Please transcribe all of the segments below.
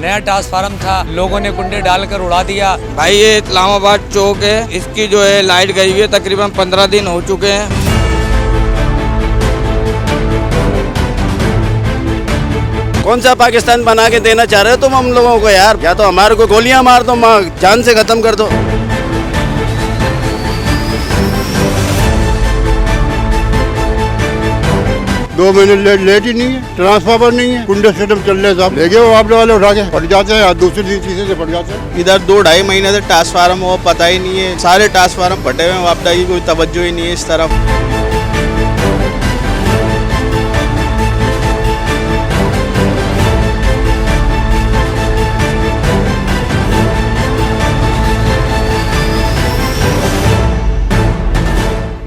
नया ट्रांसफार्मर था, लोगों ने कुंडे डालकर उड़ा दिया। भाई ये इस्लामाबाद चौक है, इसकी जो है लाइट गई हुई है, तकरीबन 15 दिन हो चुके हैं। कौन सा पाकिस्तान बना के देना चाह रहे हो तुम हम लोगों को यार? या तो हमारे को गोलियां मार दो, जान से खत्म कर दो। दो महीने लेट ही नहीं है, ट्रांसफार्मर नहीं है, कुंडे सिस्टम चल रहे साहब, लेके वो आपने वाले उठा के फट जाते हैं, दूसरी दिन तीसरे से फट जाते हैं। इधर 2-2.5 महीने से ट्रांसफार्मर वो पता ही नहीं है, सारे ट्रांसफार्मर फटे हुए हैं, वापदा की कोई तवज्जो ही नहीं है इस तरफ।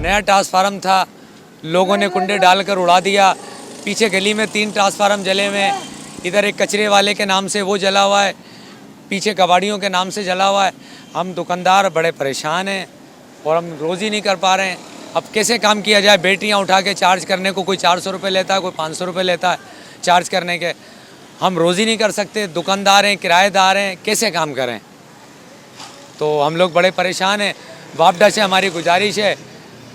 नया ट्रांसफार्मर था, लोगों ने कुंडे डालकर उड़ा दिया। पीछे गली में 3 ट्रांसफार्मर जले हुए हैं, इधर एक कचरे वाले के नाम से वो जला हुआ है, पीछे कबाड़ियों के नाम से जला हुआ है। हम दुकानदार बड़े परेशान हैं और हम रोज़ी नहीं कर पा रहे हैं। अब कैसे काम किया जाए? बैटरियाँ उठा के चार्ज करने को कोई 400 रुपये लेता है, कोई 500 रुपये लेता है चार्ज करने के। हम रोज़ी नहीं कर सकते, दुकानदार हैं, किराएदार हैं, कैसे काम करें? तो हम लोग बड़े परेशान हैं। वापडा से हमारी गुजारिश है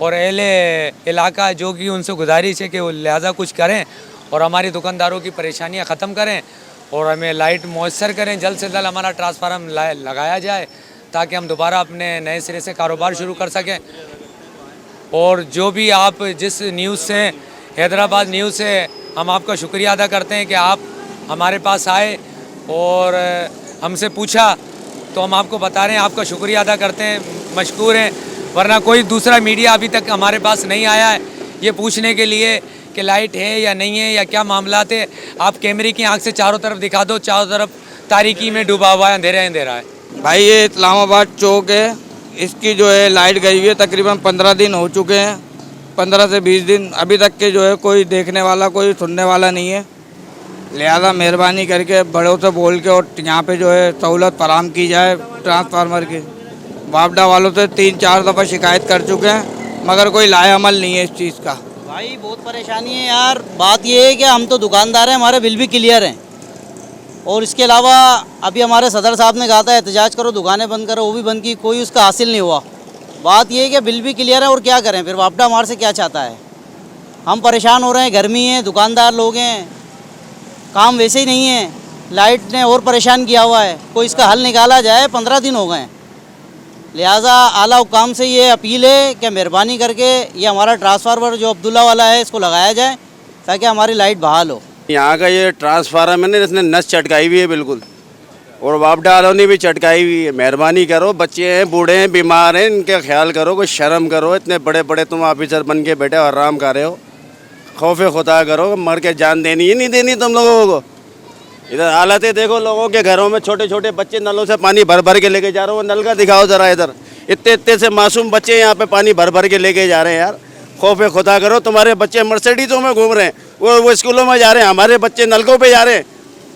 और एले इलाका जो कि उनसे गुजारिश है कि वो लिहाजा कुछ करें और हमारी दुकानदारों की परेशानियां ख़त्म करें और हमें लाइट मुयस्सर करें। जल्द से जल्द हमारा ट्रांसफार्मर लगाया जाए ताकि हम दोबारा अपने नए सिरे से कारोबार शुरू कर सकें। और जो भी आप जिस न्यूज़ से, हैदराबाद न्यूज़ से, हम आपका शुक्रिया अदा करते हैं कि आप हमारे पास आए और हमसे पूछा, तो हम आपको बता रहे हैं, आपका शुक्रिया अदा करते हैं, मशकूर हैं। वरना कोई दूसरा मीडिया अभी तक हमारे पास नहीं आया है ये पूछने के लिए कि लाइट है या नहीं है या क्या मामला है। आप कैमरे की आंख से चारों तरफ दिखा दो, चारों तरफ तारीकी में डूबा हुआ है, अंधेरा अंधेरा है। भाई ये इस्लामाबाद चौक है, इसकी जो है लाइट गई हुई है, तकरीबन 15 दिन हो चुके हैं, 15 से 20 दिन। अभी तक के जो है कोई देखने वाला, कोई सुनने वाला नहीं है। लिहाजा मेहरबानी करके बड़ों से बोल के और यहाँ पे जो है सहूलत फराहम की जाए ट्रांसफार्मर की। वापडा वालों से 3-4 दफ़ा शिकायत कर चुके हैं मगर कोई लाएअमल नहीं है इस चीज़ का। भाई बहुत परेशानी है यार। बात ये है कि हम तो दुकानदार हैं, हमारे बिल भी क्लियर हैं और इसके अलावा अभी हमारे सदर साहब ने कहा था एहतजाज करो, दुकानें बंद करो, वो भी बंद की, कोई उसका हासिल नहीं हुआ। बात ये है कि बिल भी क्लियर है और क्या करें फिर? वापडा हमारे से क्या चाहता है? हम परेशान हो रहे हैं, गर्मी है, दुकानदार लोग हैं, काम वैसे ही नहीं है, लाइट ने और परेशान किया हुआ है। कोई इसका हल निकाला जाए, 15 दिन हो गए हैं। लिहाजा आला हुकाम से ये अपील है कि मेहरबानी करके ये हमारा ट्रांसफार्मर जो अब्दुल्ला वाला है इसको लगाया जाए ताकि हमारी लाइट बहाल हो। यहाँ का ये ट्रांसफार्मर है, इसने नस चटकाई हुई है बिल्कुल, और वापडा वालों ने भी चटकाई हुई है। मेहरबानी करो, बच्चे हैं, बूढ़े हैं, बीमार हैं, इनका ख्याल करो, कोई शर्म करो। इतने बड़े बड़े तुम ऑफिसर बन के बैठे आराम कर रहे हो, खौफे खुदा करो, मर के जान देनी ही नहीं देनी तुम लोगों को। इधर हालतें देखो लोगों के घरों में, छोटे छोटे बच्चे नलों से पानी भर भर के लेके जा रहे हो। नल का दिखाओ ज़रा इधर, इतने इतने से मासूम बच्चे यहाँ पे पानी भर भर के लेके जा रहे हैं यार। खौफे खुदा करो, तुम्हारे बच्चे मर्सिडीज़ों में घूम रहे हैं, वो स्कूलों में जा रहे हैं, हमारे बच्चे नलकों पे जा रहे हैं।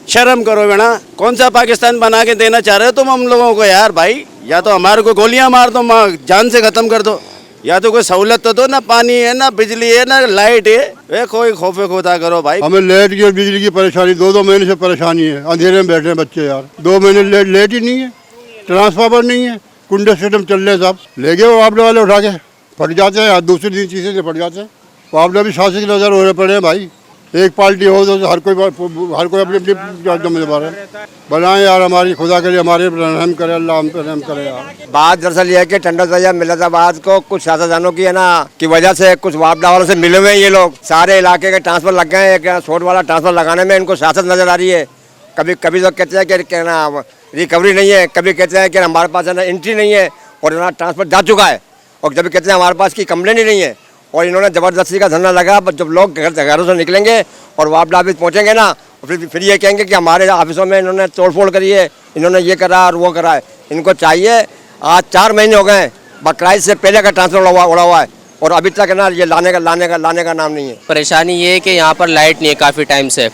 शर्म करो बेटा। कौन सा पाकिस्तान बना के देना चाह रहे हो तुम हम लोगों को यार? भाई या तो हमारे को गोलियाँ मार दो, जान से ख़त्म कर दो, या तो कोई सहूलत तो दो। ना पानी है, ना बिजली है, ना लाइट है, कोई खौफे खुदा करो भाई। हमें लाइट की और बिजली की परेशानी 2-2 महीने से परेशानी है, अंधेरे में बैठे हैं बच्चे यार। 2 महीने लेट ही नहीं है, ट्रांसफार्मर नहीं है, कुंडे सिस्टम चल रहे साहब, लेके वो आपने वाले उठा के फट जाते हैं, दूसरे दिन तीसरे से फट जाते हैं। वो आपने भी शासक नजर हो रहे पड़े हैं भाई। एक पार्टी हो तो हर कोई अपनी अपनी जिम्मेदार है। बनाए यार, हमारी खुदा करे, हमारे रहम करे, अल्लाह हम पे रहम करे यार। बात दरअसल ये है कि टंडन सैयद मिल्लताबाद को कुछ सियासतदानों की है ना की वजह से कुछ वापडा वालों से मिले हुए हैं ये लोग। सारे इलाके के ट्रांसफर लग गए हैं, शोर वाला ट्रांसफर लगाने में इनको सियासत नजर आ रही है। कभी कभी तो कहते हैं कि ना रिकवरी नहीं है, कभी कहते हैं कि हमारे पास है ना एंट्री नहीं है और ना ट्रांसफर जा चुका है, और कभी कहते हैं हमारे पास की कंप्लेंट ही नहीं है। और इन्होंने ज़बरदस्ती का धरना लगा। जब लोग घरों से निकलेंगे और वापडा ऑफिस पहुँचेंगे ना, फिर ये कहेंगे कि हमारे ऑफिसों में इन्होंने तोड़फोड़ करी है, इन्होंने ये करा और वो करा है। इनको चाहिए, आज 4 महीने हो गए बकराइद से पहले का ट्रांसफर उड़ा हुआ है और अभी तक ना ये लाने का नाम नहीं है। परेशानी ये है कि यहाँ पर लाइट नहीं है काफ़ी टाइम से।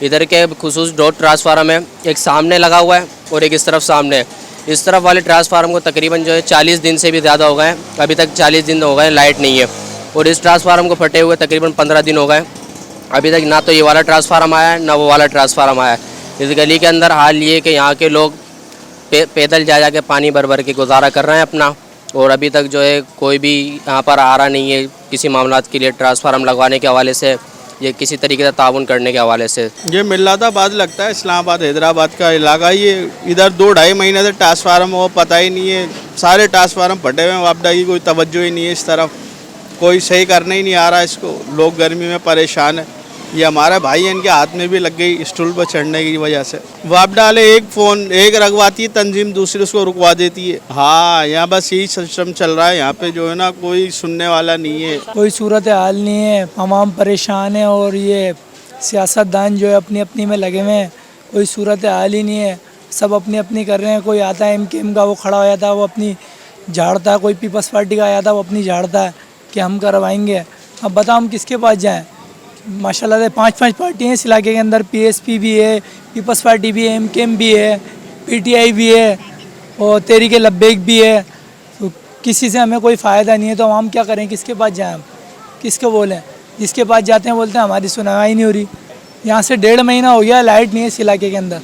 इधर के खुसूस 2 ट्रांसफार्मर है, एक सामने लगा हुआ है और एक इस तरफ सामने है। इस तरफ वाले ट्रांसफार्मर को तकरीबन जो है 40 दिन से भी ज़्यादा हो गए, अभी तक 40 दिन हो गए लाइट नहीं है। और इस ट्रांसफार्मर को फटे हुए तकरीबन 15 दिन हो गए, अभी तक ना तो ये वाला ट्रांसफार्मर आया है ना वो वाला ट्रांसफार्मर आया है। इस गली के अंदर हाल ये है कि यहाँ के लोग पैदल जा जा के पानी भर भर के गुजारा कर रहे हैं अपना, और अभी तक जो है कोई भी यहाँ पर आ रहा नहीं है किसी मामलात के लिए, ट्रांसफार्मर लगवाने के हवाले से या किसी तरीके से ताउन करने के हवाले से। ये मिल्लाताबाद लगता है, इस्लामाबाद हैदराबाद का इलाका। ये इधर 2-2.5 महीने से ट्रांसफार्मर वो पता ही नहीं है, सारे ट्रांसफार्मर फटे हुए हैं, वापडा की कोई तवज्जो ही नहीं है इस तरफ, कोई सही करने ही नहीं आ रहा इसको। लोग गर्मी में परेशान है। ये हमारा भाई है, इनके हाथ में भी लग गई स्टूल पर चढ़ने की वजह से। वापडा वाले एक रखवाती है तंजीम, दूसरी उसको रुकवा देती है। हाँ, यहाँ बस यही सिस्टम चल रहा है। यहाँ पे जो है ना कोई सुनने वाला नहीं है, कोई सूरत हाल नहीं है, तमाम परेशान है। और ये सियासतदान जो है अपनी अपनी में लगे हुए हैं, कोई सूरत हाल ही नहीं है, सब अपनी अपनी कर रहे हैं। कोई आता है MKM का, वो खड़ा हो जाता है, वो अपनी झाड़ता है। कोई पीपल्स पार्टी का आया था, वो अपनी झाड़ता है कि हम करवाएंगे। अब बताओ हम किसके पास जाएं? माशाल्लाह से 5-5 पार्टी हैं इस इलाके के अंदर, PSP भी है, पीपल्स पार्टी भी है, MKM भी है, PTI भी है और तहरीक लब्बैक भी है। तो किसी से हमें कोई फ़ायदा नहीं है, तो हम क्या करें? किसके पास जाएं? हम किसको बोलें? जिसके पास जाते हैं बोलते हैं हमारी सुनवाई नहीं हो रही। यहाँ से 1.5 महीना हो गया लाइट नहीं है इस इलाके के अंदर।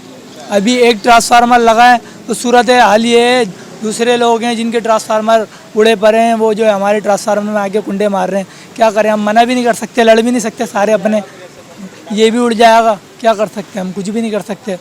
अभी एक ट्रांसफार्मर लगा है तो सूरत हाल ये है, दूसरे लोग हैं जिनके ट्रांसफार्मर उड़े पड़े हैं, वो जो है हमारे ट्रांसफार्मर में आके कुंडे मार रहे हैं। क्या करें? हम मना भी नहीं कर सकते, लड़ भी नहीं सकते, सारे अपने ये भी उड़ जाएगा, क्या कर सकते हैं? हम कुछ भी नहीं कर सकते।